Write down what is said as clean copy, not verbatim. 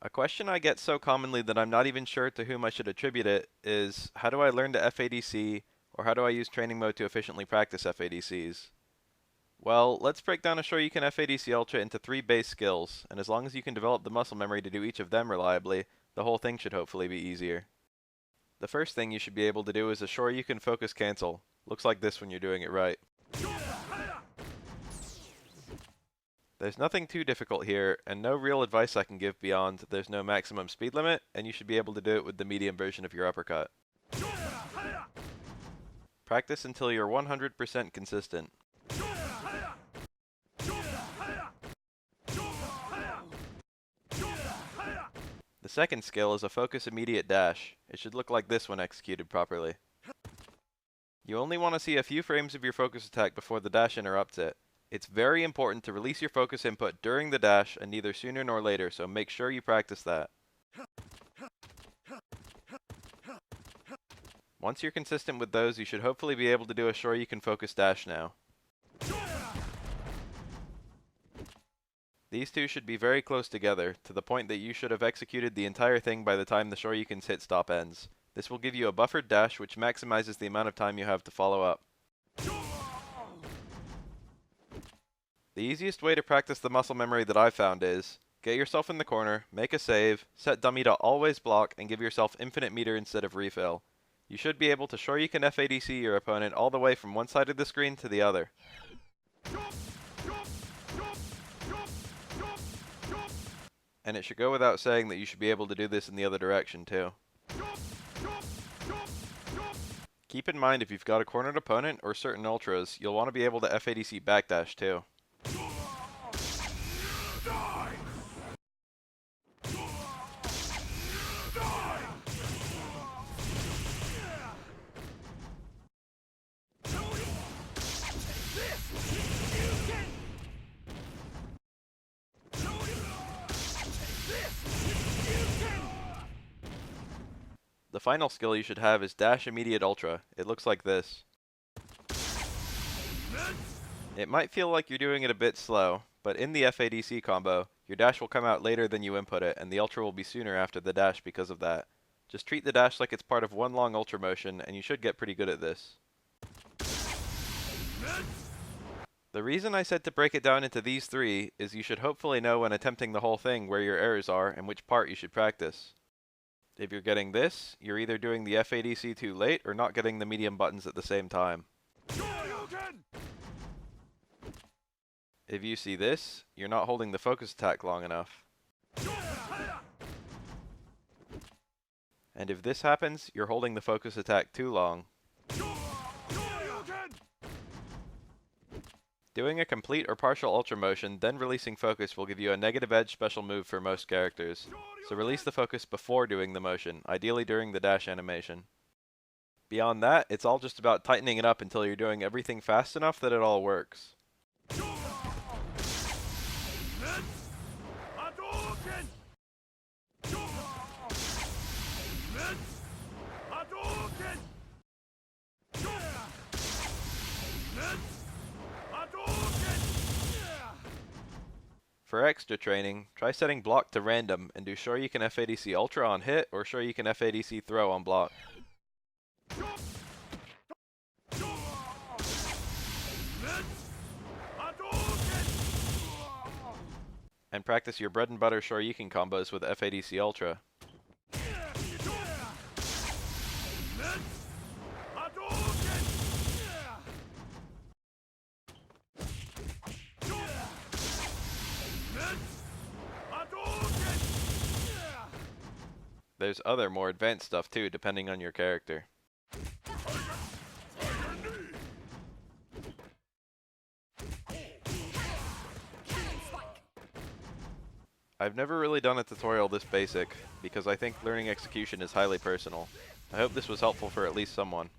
A question I get so commonly that I'm not even sure to whom I should attribute it is, how do I learn to FADC, or how do I use training mode to efficiently practice FADCs? Well, let's break down a Shoryuken FADC Ultra into 3 base skills, and as long as you can develop the muscle memory to do each of them reliably, the whole thing should hopefully be easier. The first thing you should be able to do is a Shoryuken focus cancel. Looks like this when you're doing it right. There's nothing too difficult here, and no real advice I can give beyond there's no maximum speed limit, and you should be able to do it with the medium version of your uppercut. Practice until you're 100% consistent. The second skill is a focus immediate dash. It should look like this when executed properly. You only want to see a few frames of your focus attack before the dash interrupts it. It's very important to release your focus input during the dash and neither sooner nor later, so make sure you practice that. Once you're consistent with those, you should hopefully be able to do a Shoryuken focus dash now. These two should be very close together, to the point that you should have executed the entire thing by the time the Shoryuken's hit stop ends. This will give you a buffered dash which maximizes the amount of time you have to follow up. The easiest way to practice the muscle memory that I've found is, get yourself in the corner, make a save, set dummy to always block, and give yourself infinite meter instead of refill. You should be able to Shoryuken FADC your opponent all the way from one side of the screen to the other. And it should go without saying that you should be able to do this in the other direction too. Keep in mind if you've got a cornered opponent or certain ultras, you'll want to be able to FADC backdash too. The final skill you should have is Dash Immediate Ultra. It looks like this. It might feel like you're doing it a bit slow, but in the FADC combo, your dash will come out later than you input it, and the ultra will be sooner after the dash because of that. Just treat the dash like it's part of one long ultra motion, and you should get pretty good at this. The reason I said to break it down into these 3 is you should hopefully know when attempting the whole thing where your errors are and which part you should practice. If you're getting this, you're either doing the FADC too late or not getting the medium buttons at the same time. If you see this, you're not holding the focus attack long enough. And if this happens, you're holding the focus attack too long. Doing a complete or partial ultra motion, then releasing focus will give you a negative edge special move for most characters. So release the focus before doing the motion, ideally during the dash animation. Beyond that, it's all just about tightening it up until you're doing everything fast enough that it all works. For extra training, try setting block to random and do Shoryuken FADC Ultra on hit or Shoryuken FADC throw on block. And practice your bread and butter Shoryuken combos with FADC Ultra. There's other more advanced stuff too, depending on your character. I've never really done a tutorial this basic, because I think learning execution is highly personal. I hope this was helpful for at least someone.